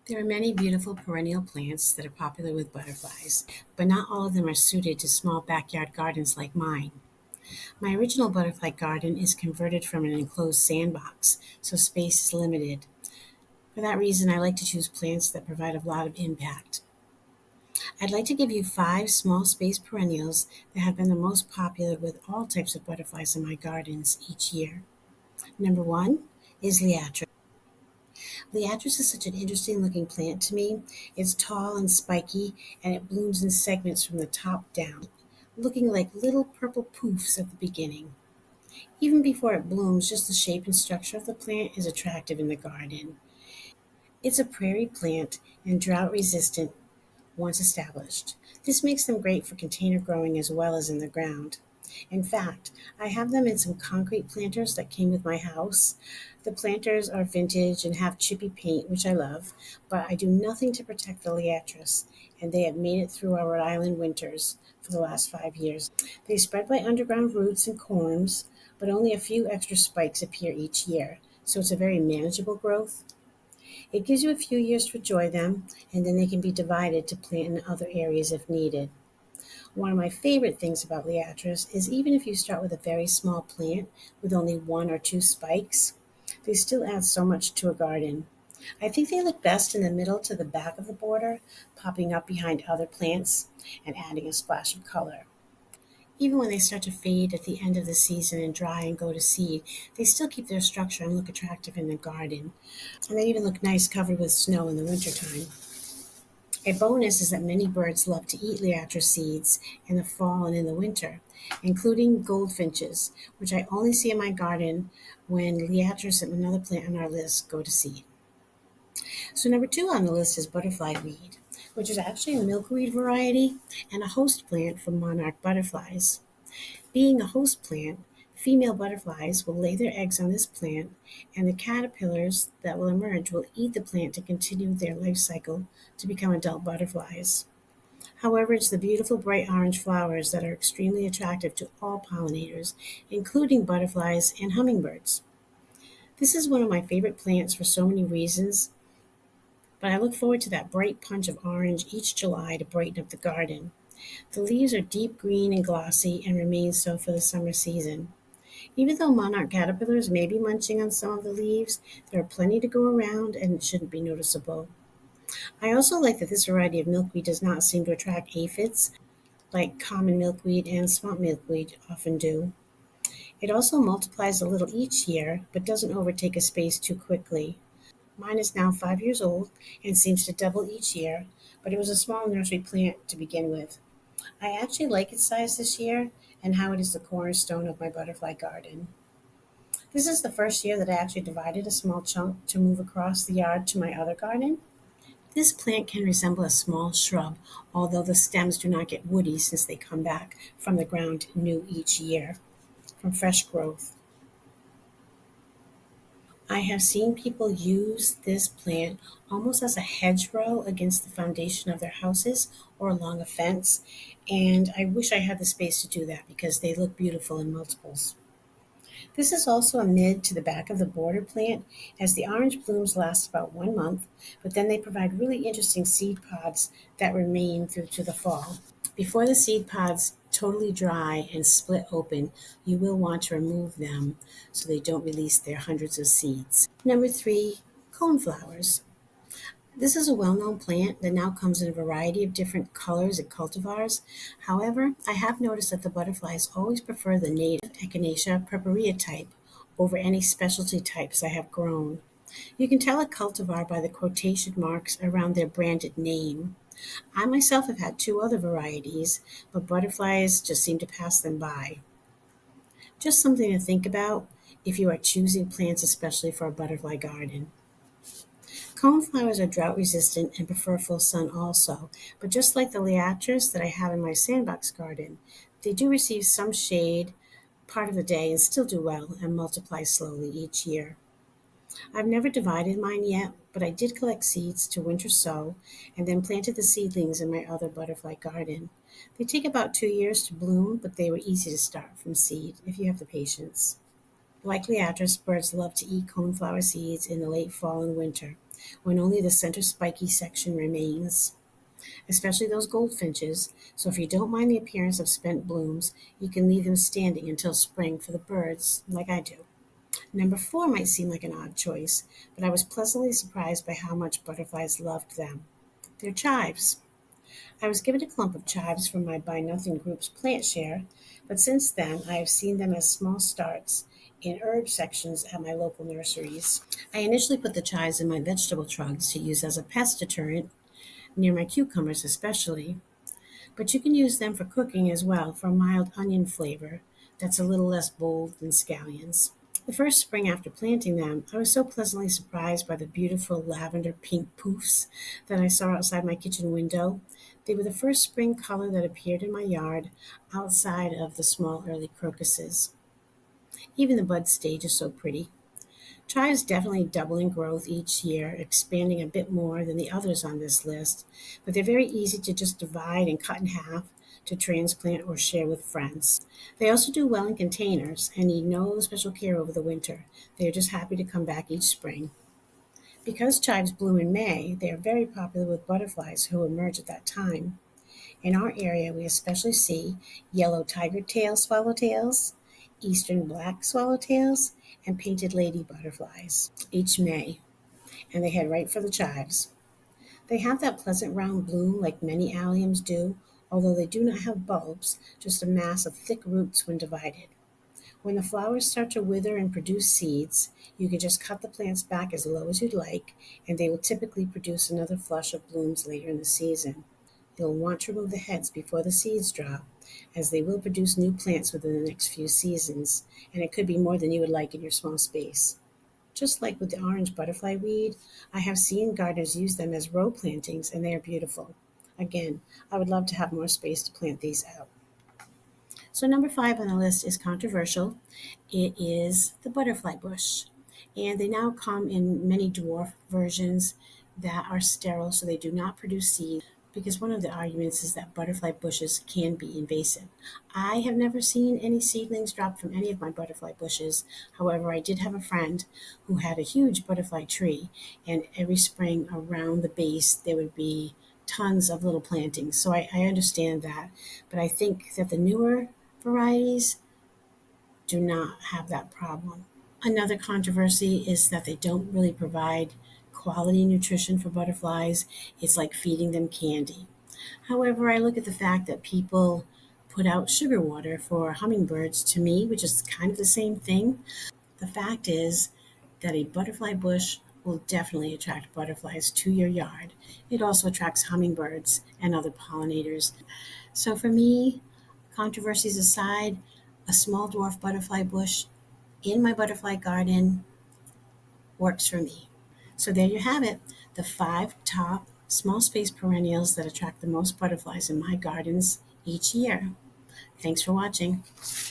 There are many beautiful perennial plants that are popular with butterflies, but not all of them are suited to small backyard gardens like mine. My original butterfly garden is converted from an enclosed sandbox, so space is limited. For that reason, I like to choose plants that provide a lot of impact. I'd like to give you five small space perennials that have been the most popular with all types of butterflies in my gardens each year. Number one is Liatris. Liatris is such an interesting looking plant to me. It's tall and spiky, and it blooms in segments from the top down, looking like little purple poofs at the beginning. Even before it blooms, just the shape and structure of the plant is attractive in the garden. It's a prairie plant and drought resistant once established. This makes them great for container growing as well as in the ground. In fact, I have them in some concrete planters that came with my house. The planters are vintage and have chippy paint, which I love, but I do nothing to protect the liatris, and they have made it through our Rhode Island winters for the last 5 years. They spread by underground roots and corms, but only a few extra spikes appear each year, so it's a very manageable growth. It gives you a few years to enjoy them, and then they can be divided to plant in other areas if needed. One of my favorite things about liatris is even if you start with a very small plant with only one or two spikes, they still add so much to a garden. I think they look best in the middle to the back of the border, popping up behind other plants and adding a splash of color. Even when they start to fade at the end of the season and dry and go to seed, they still keep their structure and look attractive in the garden. And they even look nice covered with snow in the wintertime. A bonus is that many birds love to eat liatra seeds in the fall and in the winter, including goldfinches, which I only see in my garden when liatris and another plant on our list go to seed. So number two on the list is butterfly weed, which is actually a milkweed variety and a host plant for monarch butterflies. Being a host plant, female butterflies will lay their eggs on this plant, and the caterpillars that will emerge will eat the plant to continue their life cycle to become adult butterflies. However, it's the beautiful bright orange flowers that are extremely attractive to all pollinators, including butterflies and hummingbirds. This is one of my favorite plants for so many reasons, but I look forward to that bright punch of orange each July to brighten up the garden. The leaves are deep green and glossy and remain so for the summer season. Even though monarch caterpillars may be munching on some of the leaves, there are plenty to go around and it shouldn't be noticeable. I also like that this variety of milkweed does not seem to attract aphids like common milkweed and swamp milkweed often do. It also multiplies a little each year, but doesn't overtake a space too quickly. Mine is now 5 years old and seems to double each year, but it was a small nursery plant to begin with. I actually like its size this year and how it is the cornerstone of my butterfly garden. This is the first year that I actually divided a small chunk to move across the yard to my other garden. This plant can resemble a small shrub, although the stems do not get woody since they come back from the ground new each year from fresh growth. I have seen people use this plant almost as a hedgerow against the foundation of their houses or along a fence, and I wish I had the space to do that because they look beautiful in multiples. This is also a mid to the back of the border plant, as the orange blooms last about 1 month, but then they provide really interesting seed pods that remain through to the fall. Before the seed pods totally dry and split open, you will want to remove them so they don't release their hundreds of seeds. Number three, coneflowers. This is a well-known plant that now comes in a variety of different colors and cultivars. However, I have noticed that the butterflies always prefer the native Echinacea purpurea type over any specialty types I have grown. You can tell a cultivar by the quotation marks around their branded name. I myself have had two other varieties, but butterflies just seem to pass them by. Just something to think about if you are choosing plants especially for a butterfly garden. Coneflowers are drought resistant and prefer full sun also, but just like the liatris that I have in my sandbox garden, they do receive some shade part of the day and still do well and multiply slowly each year. I've never divided mine yet, but I did collect seeds to winter sow and then planted the seedlings in my other butterfly garden. They take about 2 years to bloom, but they were easy to start from seed if you have the patience. Like liatris, birds love to eat coneflower seeds in the late fall and winter. when only the center spiky section remains, especially those goldfinches. So if you don't mind the appearance of spent blooms, you can leave them standing until spring for the birds, like I do. Number 4 might seem like an odd choice, but I was pleasantly surprised by how much butterflies loved them. They're chives. I was given a clump of chives from my Buy Nothing group's plant share, but since then I have seen them as small starts in herb sections at my local nurseries. I initially put the chives in my vegetable trugs to use as a pest deterrent, near my cucumbers especially, but you can use them for cooking as well for a mild onion flavor that's a little less bold than scallions. The first spring after planting them, I was so pleasantly surprised by the beautiful lavender pink poofs that I saw outside my kitchen window. They were the first spring color that appeared in my yard outside of the small early crocuses. Even the bud stage is so pretty. Chives definitely double in growth each year, expanding a bit more than the others on this list, but they're very easy to just divide and cut in half to transplant or share with friends. They also do well in containers and need no special care over the winter. They are just happy to come back each spring. Because chives bloom in May, they are very popular with butterflies who emerge at that time. In our area, we especially see yellow tiger tail swallowtails, eastern black swallowtails, and painted lady butterflies each May, and they head right for the chives. They have that pleasant round bloom like many alliums do, although they do not have bulbs, just a mass of thick roots when divided. When the flowers start to wither and produce seeds, you can just cut the plants back as low as you'd like, and they will typically produce another flush of blooms later in the season. You'll want to remove the heads before the seeds drop, as they will produce new plants within the next few seasons, and it could be more than you would like in your small space. Just like with the orange butterfly weed, I have seen gardeners use them as row plantings, and they are beautiful. Again, I would love to have more space to plant these out. So, number 5 on the list is controversial. It is the butterfly bush. And they now come in many dwarf versions that are sterile, so they do not produce seed. Because one of the arguments is that butterfly bushes can be invasive. I have never seen any seedlings drop from any of my butterfly bushes. However, I did have a friend who had a huge butterfly tree, and every spring around the base there would be tons of little plantings. So I understand that. But I think that the newer varieties do not have that problem. Another controversy is that they don't really provide quality nutrition for butterflies. It's like feeding them candy. However, I look at the fact that people put out sugar water for hummingbirds to me, which is kind of the same thing. The fact is that a butterfly bush will definitely attract butterflies to your yard. It also attracts hummingbirds and other pollinators. So for me, controversies aside, a small dwarf butterfly bush in my butterfly garden works for me. So there you have it, the 5 top small space perennials that attract the most butterflies in my gardens each year. Thanks for watching.